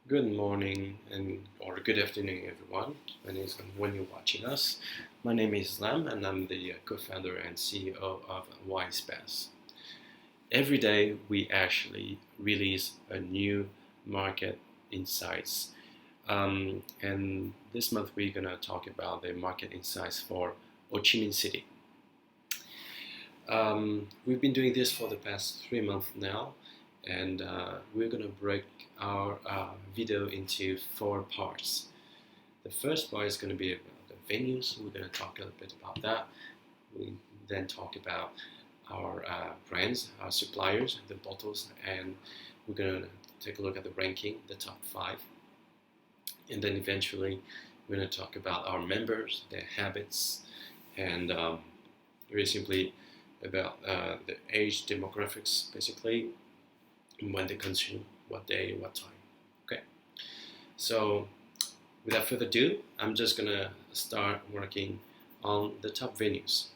Good morning and or good afternoon, everyone. When when you're watching us, my name is Lam, and I'm the co-founder and CEO of WisePass. Every day, we actually release a new market insights, and this month we're gonna talk about the market insights for Ho Chi Minh City. We've been doing this for the past 3 months now, and we're gonna break our video into four parts. The first part is going to be about the venues. We're going to talk a little bit about that. We then talk about our brands, our suppliers, the bottles, and we're going to take a look at the ranking, the top five. And then eventually, we're going to talk about our members, their habits, and very simply about the age demographics, basically, when they consume, what day, what time. Okay, so without further ado, I'm just gonna start working on the top venues.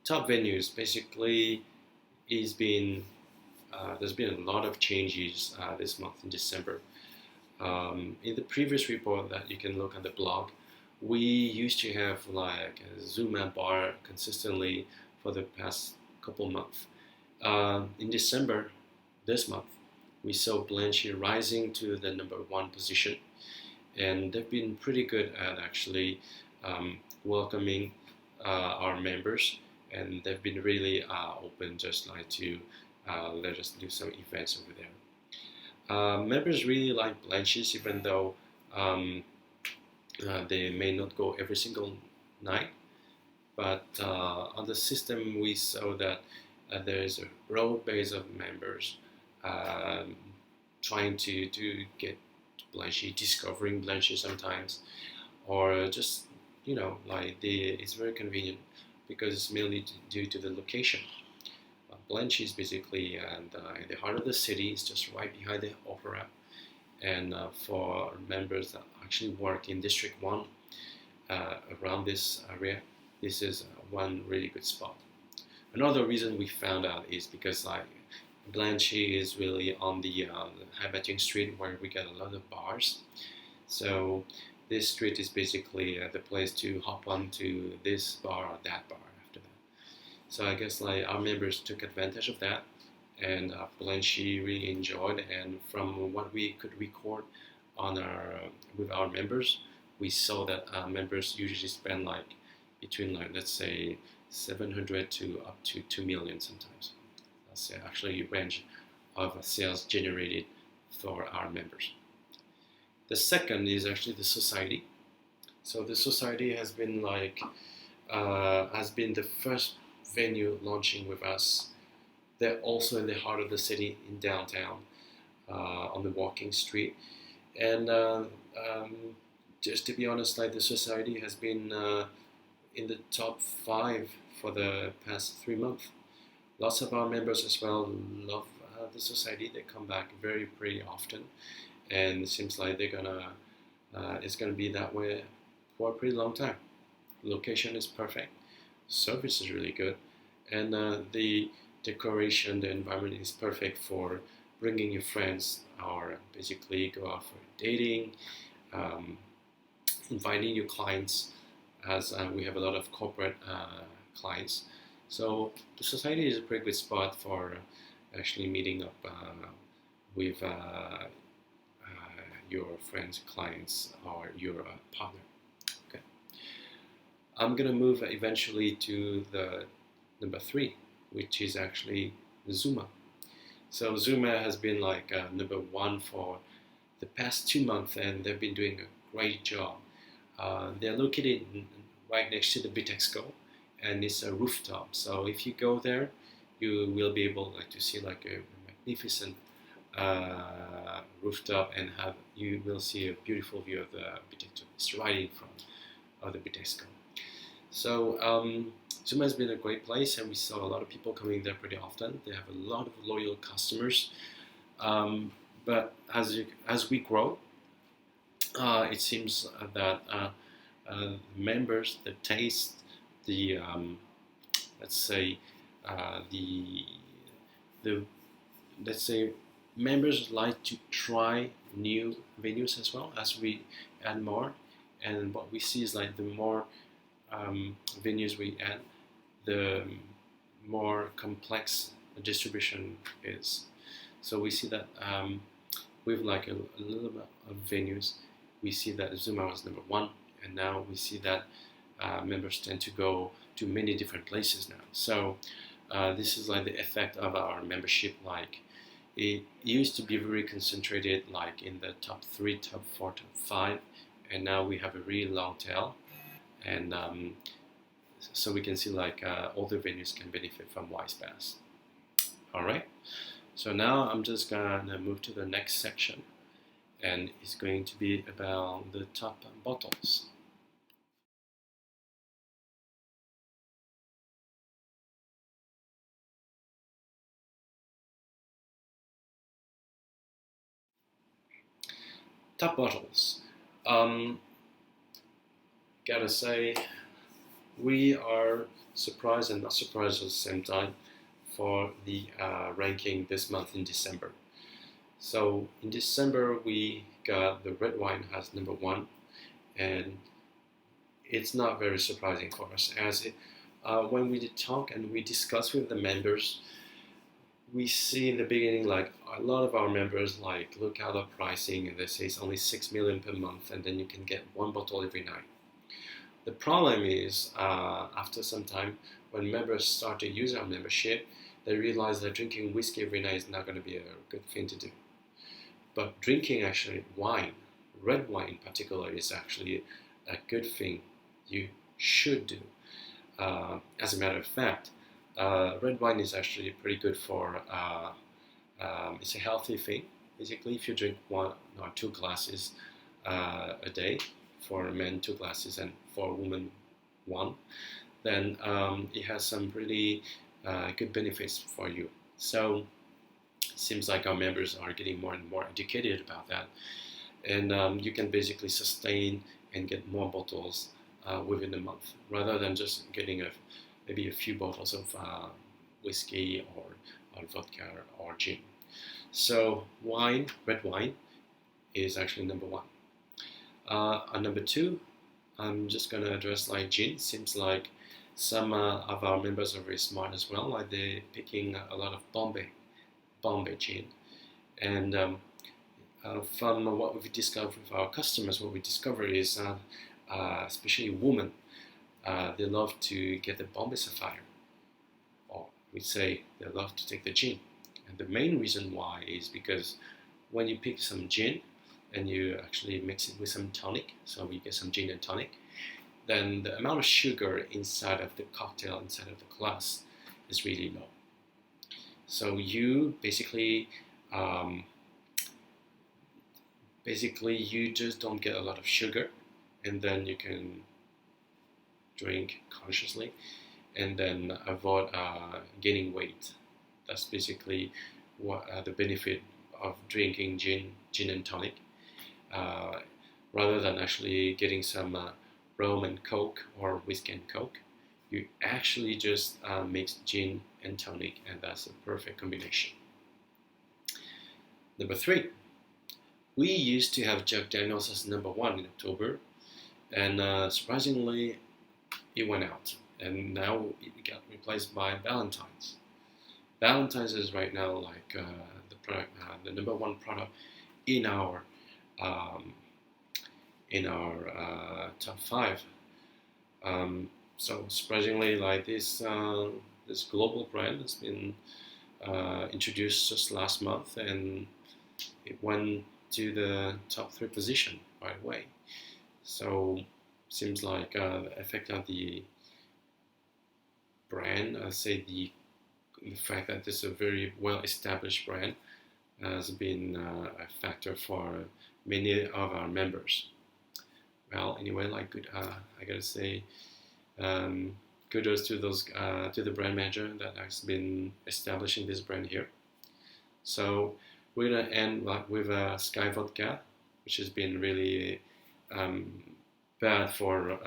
Top venues basically is been there's been a lot of changes this month in December. In the previous report that you can look on the blog, we used to have like a Zuma bar consistently for the past couple months. In December, this month, we saw Blanchie rising to the number one position, and they've been pretty good at actually welcoming our members, and they've been really open, just like to let us do some events over there. Members really like Blanchie's, even though they may not go every single night. But on the system, we saw that there is a broad base of members um, trying to get Blanchie, discovering Blanchie sometimes, or just like it's very convenient because it's mainly due to the location. Blanchie is basically in the heart of the city. It's just right behind the opera, and for members that actually work in District 1 around this area, this is one really good spot. Another reason we found out is because like Blanchie is really on the Hai Ba Street where we get a lot of bars. So this street is basically the place to hop on to this bar or that bar after that. So I guess like our members took advantage of that, and Blanchie really enjoyed. And from what we could record on our with our members, we saw that members usually spend like between like let's say 700 to up to 2 million sometimes. That's actually a range of sales generated for our members. The second is actually the society. So the society has been like has been the first venue launching with us. They're also in the heart of the city in downtown on the walking street. And just to be honest, like the society has been in the top five for the past 3 months. Lots of our members as well love the society. They come back very pretty often, and it seems like it's gonna be that way for a pretty long time. Location is perfect, service is really good, and the decoration, the environment is perfect for bringing your friends or basically go out for dating, um, inviting your clients, as we have a lot of corporate clients. So the society is a pretty good spot for actually meeting up with your friends, clients, or your partner. Okay, I'm gonna move eventually to the number three, which is actually Zuma. So Zuma has been like number one for the past 2 months, and they've been doing a great job. They're located right next to the Bitexco, and it's a rooftop. So if you go there, you will be able like to see like a magnificent rooftop, and you will see a beautiful view of the Bitexco. It's right in front of the Bitexco. So Zuma has been a great place, and we saw a lot of people coming there pretty often. They have a lot of loyal customers. But as we grow, it seems that members, the taste, the let's say the the let's say members like to try new venues as well as we add more, and what we see is like the more venues we add, the more complex the distribution is. So we see that with like a little bit of venues, we see that Zuma was number one, and now we see that members tend to go to many different places now. So this is like the effect of our membership. Like it used to be very concentrated, like in the top 3, top 4, top 5, and now we have a really long tail, and so we can see like all the venues can benefit from WisePass. All right. So now I'm just gonna move to the next section, and it's going to be about the top bottles. Top bottles. Gotta say, we are surprised and not surprised at the same time for the ranking this month in December. So in December we got the red wine as number one, and it's not very surprising for us as when we did talk and we discussed with the members, we see in the beginning like a lot of our members like look at the pricing and they say it's only 6 million per month and then you can get one bottle every night. The problem is after some time when members start to use our membership, they realize that drinking whiskey every night is not going to be a good thing to do. But drinking actually wine, red wine in particular, is actually a good thing you should do. As a matter of fact, red wine is actually pretty good for, it's a healthy thing. Basically, if you drink 1 or 2 glasses a day, for men 2 glasses and for women 1, then it has some really good benefits for you. So it seems like our members are getting more and more educated about that. And you can basically sustain and get more bottles within a month, rather than just getting maybe a few bottles of whiskey or vodka or gin. So wine, red wine, is actually number one. Number two, I'm just going to address like gin. Seems like some of our members are very smart as well. Like they're picking a lot of Bombay gin, and from what we've discovered with our customers, what we discover is especially women, they love to get the Bombay Sapphire, or we say they love to take the gin. And the main reason why is because when you pick some gin and you actually mix it with some tonic, so we get some gin and tonic, then the amount of sugar inside of the cocktail, inside of the glass, is really low. So you basically you just don't get a lot of sugar, and then you can drink consciously and then avoid gaining weight. That's basically what the benefit of drinking gin and tonic, rather than actually getting some rum and coke or whiskey and coke. You actually just mix gin and tonic, and that's a perfect combination. Number three, we used to have Jack Daniels as number one in October, and surprisingly, it went out, and now it got replaced by Valentine's. Valentine's is right now like the number one product in our top five. So surprisingly, like this global brand has been introduced just last month, and it went to the top 3 position right away. So seems like the effect of the brand, I say the fact that this is a very well established brand, has been a factor for many of our members. Well, anyway, like good, I gotta say, kudos to those to the brand manager that has been establishing this brand here. So we're gonna end like with Sky Vodka, which has been really bad for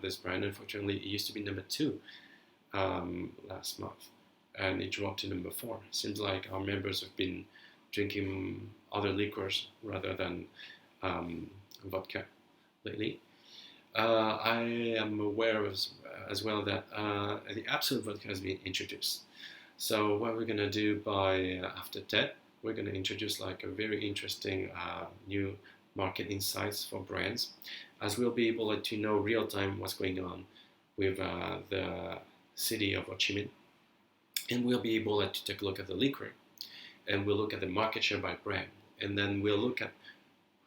this brand. Unfortunately, it used to be number 2 last month, and it dropped to number 4. Seems like our members have been drinking other liquors rather than vodka lately. I am aware as well that the Absolute vodka has been introduced. So what we're gonna do by after that, we're gonna introduce like a very interesting new market insights for brands, as we'll be able to know real time what's going on with the city of Ho Chi Minh, and we'll be able to take a look at the liquor, and we'll look at the market share by brand, and then we'll look at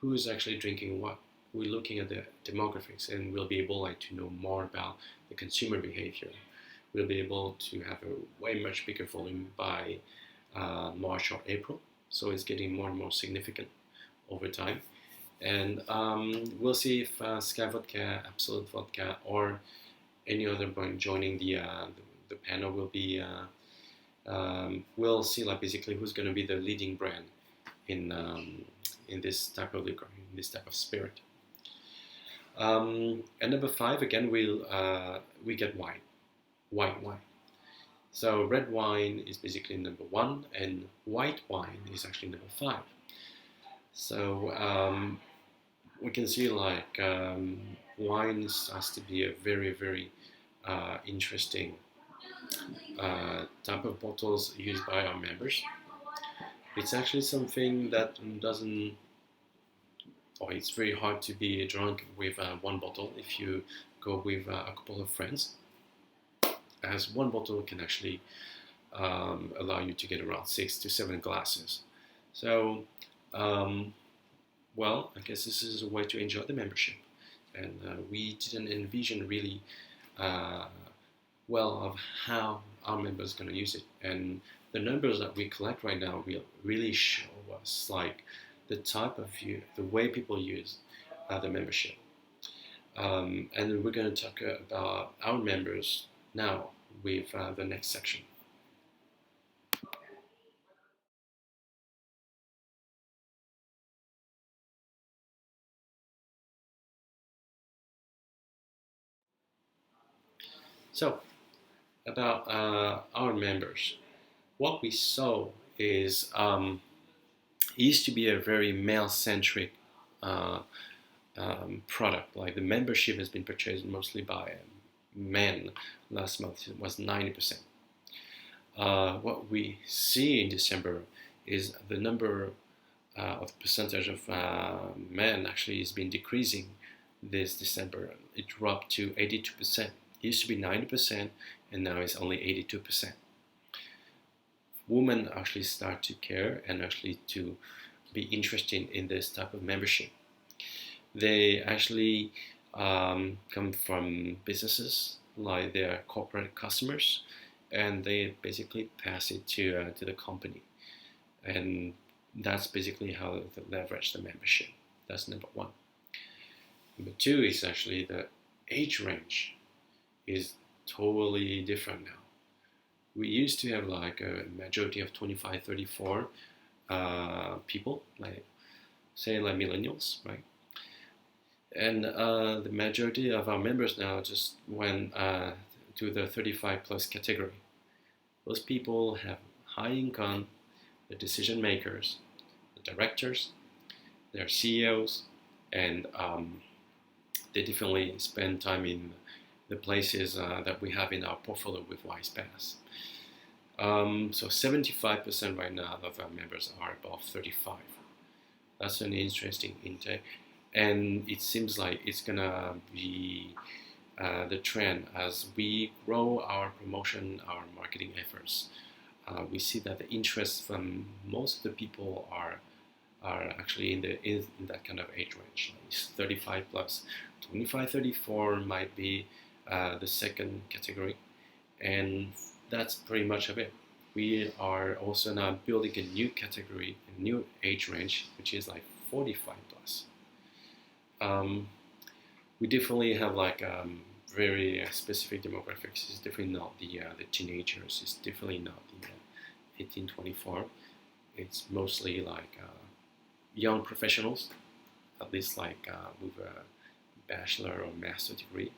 who is actually drinking what. We're looking at the demographics, and we'll be able to know more about the consumer behavior. We'll be able to have a way much bigger volume by March or April, so it's getting more and more significant over time. And we'll see if Sky Vodka, Absolute Vodka, or any other brand joining the panel will be. We'll see like basically who's going to be the leading brand in this type of liquor, in this type of spirit. And number 5 again, we get white wine. So red wine is basically number 1, and white wine is actually number 5. So we can see like wine has to be a very very interesting type of bottles used by our members. It's actually something that doesn't, or it's very hard to be drunk with one bottle if you go with a couple of friends, as one bottle can actually allow you to get around 6 to 7 glasses. So, well, I guess this is a way to enjoy the membership, and we didn't envision really well of how our members are going to use it, and the numbers that we collect right now will really show us like the type of the way people use the membership. And we're going to talk about our members now with the next section. So, about our members, what we saw is it used to be a very male-centric product. Like the membership has been purchased mostly by men. Last month it was 90%. What we see in December is the number of percentage of men actually has been decreasing this December. It dropped to 82%. It used to be 90%, and now it's only 82%. Women actually start to care and actually to be interested in this type of membership. They actually come from businesses, like their corporate customers, and they basically pass it to the company, and that's basically how they leverage the membership. That's number 1. Number 2 is actually the age range is totally different now. We used to have like a majority of 25-34 people, like say like millennials, right? And the majority of our members now just went to the 35 plus category. Those people have high income, the decision makers, the directors, they're CEOs, and they definitely spend time in the places that we have in our portfolio with WisePass. So 75% right now of our members are above 35. That's an interesting intake, and it seems like it's gonna be the trend as we grow our promotion, our marketing efforts. We see that the interest from most of the people are actually in that kind of age range. It's 35 plus. 25-34 might be the second category, and that's pretty much of it. We are also now building a new category, a new age range, which is like 45 plus. We definitely have like very specific demographics. It's definitely not the teenagers. It's definitely not the 18-24. It's mostly like young professionals, at least like with a bachelor or master degree,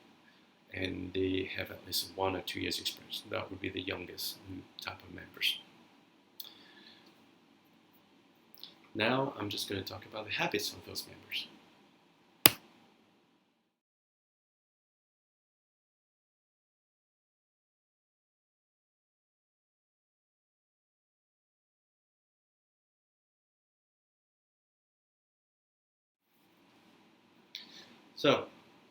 and they have at least 1 or 2 years experience. That would be the youngest type of members. Now I'm just going to talk about the habits of those members. So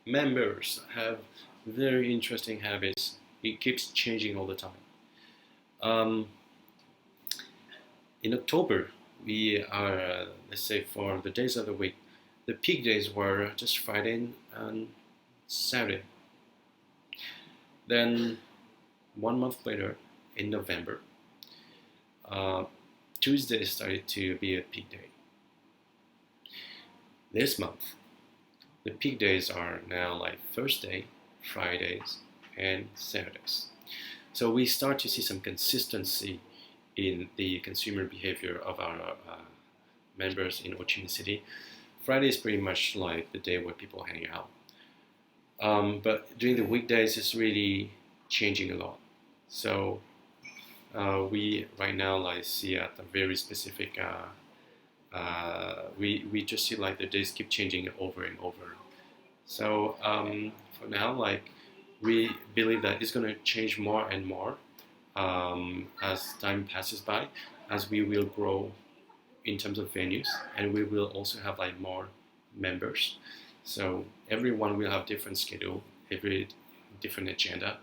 members have very interesting habits. It keeps changing all the time. In October, we are, let's say for the days of the week, the peak days were just Friday and Saturday. Then 1 month later, in November, Tuesday started to be a peak day. This month, the peak days are now like Thursday, Fridays, and Saturdays. So we start to see some consistency in the consumer behavior of our members in Ho Chi Minh City. Friday is pretty much like the day where people hang out. But during the weekdays, it's really changing a lot. So we right now like see at a very specific. We just see like the days keep changing over and over. So for now, like we believe that it's going to change more and more as time passes by, as we will grow in terms of venues, and we will also have like more members. So everyone will have different schedule, every different agenda.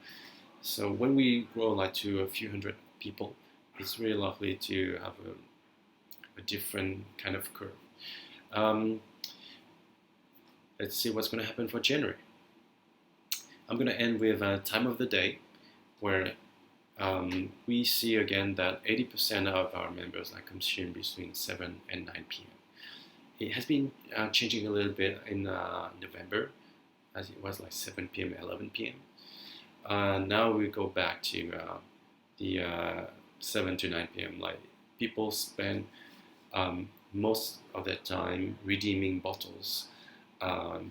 So when we grow like to a few hundred people, it's really likely to have a different kind of curve. Let's see what's going to happen for January. I'm going to end with a time of the day where we see again that 80% of our members like consume between 7 and 9 p.m. It has been changing a little bit in November, as it was like 7 p.m., 11 p.m. Now we go back to the 7 to 9 p.m. Like people spend most of their time redeeming bottles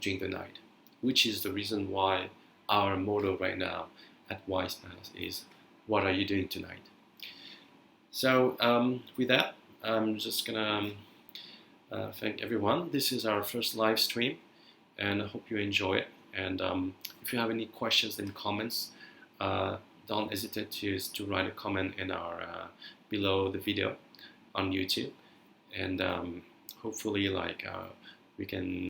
during the night, which is the reason why our motto right now at WisePass is, "What are you doing tonight?" So with that, I'm just gonna thank everyone. This is our first live stream, and I hope you enjoy it. And if you have any questions and comments, don't hesitate to write a comment in our below the video on YouTube, and hopefully like we can